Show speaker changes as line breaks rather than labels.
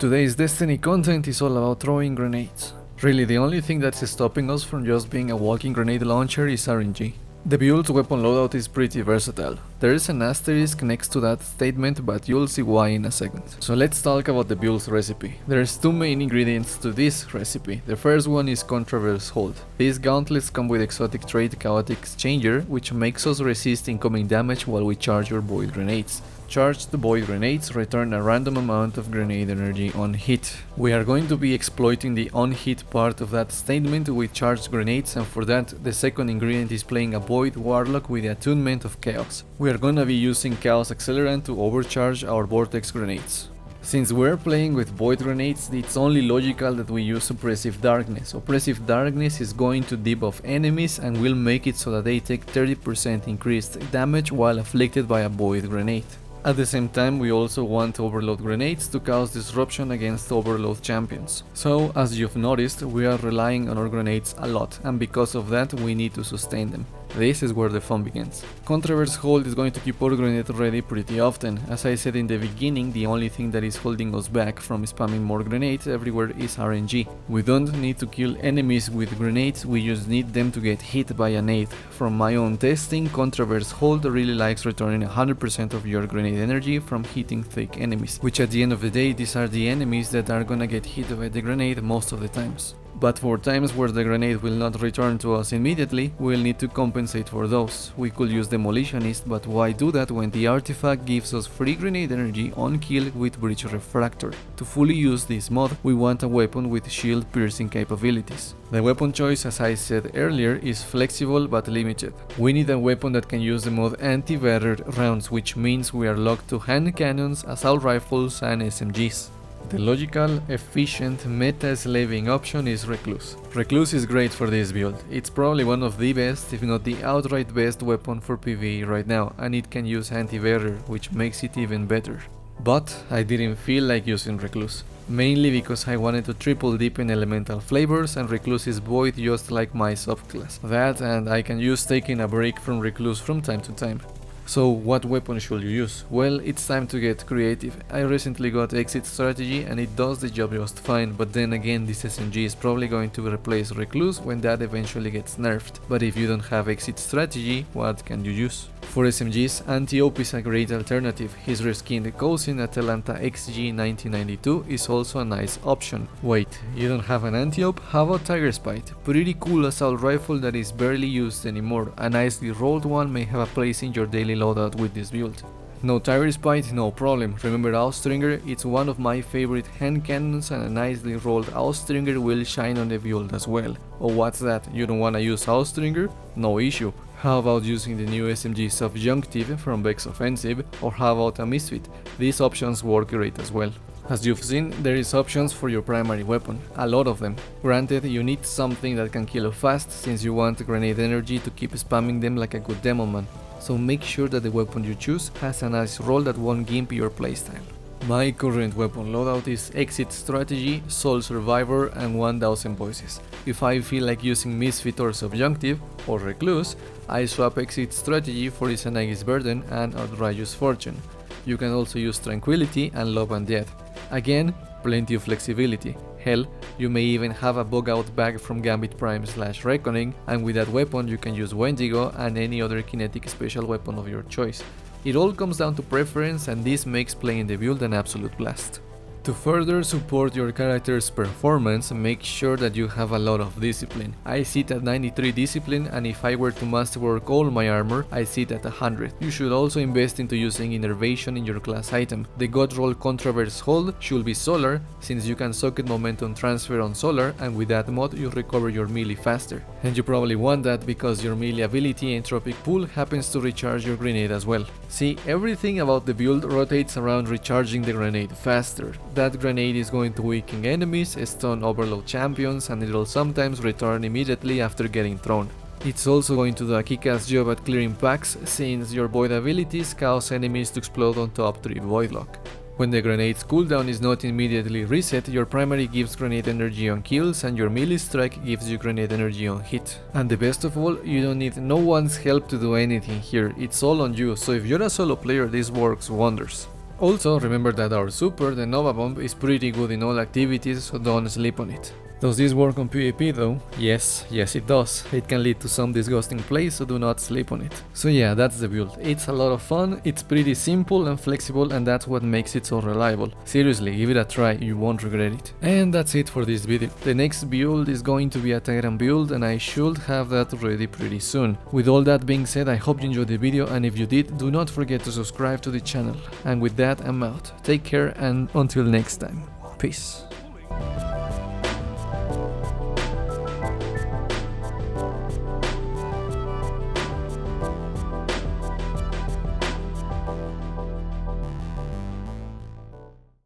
Today's Destiny content is all about throwing grenades. Really, the only thing that's stopping us from just being a walking grenade launcher is RNG. The build's weapon loadout is pretty versatile. There is an asterisk next to that statement, but you'll see why in a second. So let's talk about the build's recipe. There's two main ingredients to this recipe. The first one is Contraverse Hold. These gauntlets come with exotic trait Chaotic Exchanger, which makes us resist incoming damage while we charge your void grenades. Charged void grenades return a random amount of grenade energy on hit. We are going to be exploiting the on hit part of that statement with charged grenades, and for that the second ingredient is playing a void Warlock with the attunement of Chaos. We are gonna be using Chaos Accelerant to overcharge our Vortex grenades. Since we're playing with void grenades, it's only logical that we use Oppressive Darkness. Oppressive Darkness is going to debuff enemies and will make it so that they take 30% increased damage while afflicted by a void grenade. At the same time, we also want Overload grenades to cause disruption against Overload champions. So, as you've noticed, we are relying on our grenades a lot, and because of that we need to sustain them. This is where the fun begins. Contraverse Hold is going to keep our grenade ready pretty often. As I said in the beginning, the only thing that is holding us back from spamming more grenades everywhere is RNG. We don't need to kill enemies with grenades, we just need them to get hit by a nade. From my own testing, Contraverse Hold really likes returning 100% of your grenade energy from hitting thick enemies, which at the end of the day, these are the enemies that are gonna get hit by the grenade most of the times. But for times where the grenade will not return to us immediately, we'll need to compensate for those. We could use Demolitionist, but why do that when the artifact gives us free grenade energy on kill with Breach Refractor? To fully use this mod, we want a weapon with shield piercing capabilities. The weapon choice, as I said earlier, is flexible but limited. We need a weapon that can use the mod anti-battered rounds, which means we are locked to hand cannons, assault rifles and SMGs. The logical, efficient, meta-slaving option is Recluse. Recluse is great for this build. It's probably one of the best, if not the outright best weapon for PvE right now, and it can use anti-barrier, which makes it even better. But I didn't feel like using Recluse. Mainly because I wanted to triple dip in elemental flavors, and Recluse is void just like my subclass. That, and I can use taking a break from Recluse from time to time. So what weapon should you use? Well, it's time to get creative. I recently got Exit Strategy and it does the job just fine, but then again this SMG is probably going to replace Recluse when that eventually gets nerfed. But if you don't have Exit Strategy, what can you use? For SMGs, Anti-Op is a great alternative. His reskinned Cousin Atalanta XG 1992 is also a nice option. Wait, you don't have an Anti-Op? How about Tiger Spite? Pretty cool assault rifle that is barely used anymore. A nicely rolled one may have a place in your daily loadout with this build. No Tiger Spite, no problem. Remember Austringer? It's one of my favorite hand cannons, and a nicely rolled Austringer will shine on the build as well. Oh, what's that? You don't wanna use Austringer? No issue. How about using the new SMG Subjunctive from Vex Offensive, or how about a Misfit? These options work great as well. As you've seen, there is options for your primary weapon, a lot of them. Granted, you need something that can kill fast, since you want grenade energy to keep spamming them like a good demoman. So make sure that the weapon you choose has a nice roll that won't gimp your playstyle. My current weapon loadout is Exit Strategy, Soul Survivor and 1000 Voices. If I feel like using Misfit or Subjunctive, or Recluse, I swap Exit Strategy for Izanagi's Burden and Outrageous Fortune. You can also use Tranquility and Love and Death. Again, plenty of flexibility. Hell, you may even have a bug out bag from Gambit Prime / Reckoning, and with that weapon you can use Wendigo and any other kinetic special weapon of your choice. It all comes down to preference, and this makes playing the build an absolute blast. To further support your character's performance, make sure that you have a lot of discipline. I sit at 93 discipline, and if I were to masterwork all my armor, I sit at 100. You should also invest into using Innervation in your class item. The God Roll Contraverse Hold should be Solar, since you can socket momentum transfer on Solar, and with that mod you recover your melee faster. And you probably want that because your melee ability Entropic Pool happens to recharge your grenade as well. See, everything about the build rotates around recharging the grenade faster. That grenade is going to weaken enemies, stun Overload champions, and it'll sometimes return immediately after getting thrown. It's also going to do a kick-ass job at clearing packs, since your void abilities cause enemies to explode on top 3 Voidlock. When the grenade's cooldown is not immediately reset, your primary gives grenade energy on kills and your melee strike gives you grenade energy on hit. And the best of all, you don't need no one's help to do anything here, it's all on you, so if you're a solo player this works wonders. Also, remember that our super, the Nova Bomb, is pretty good in all activities, so don't sleep on it. Does this work on PvP though? Yes it does. It can lead to some disgusting plays, so do not sleep on it. So yeah, that's the build. It's a lot of fun, it's pretty simple and flexible, and that's what makes it so reliable. Seriously, give it a try, you won't regret it. And that's it for this video. The next build is going to be a Tyrant build, and I should have that ready pretty soon. With all that being said, I hope you enjoyed the video, and if you did, do not forget to subscribe to the channel. And with that, I'm out. Take care, and until next time. Peace.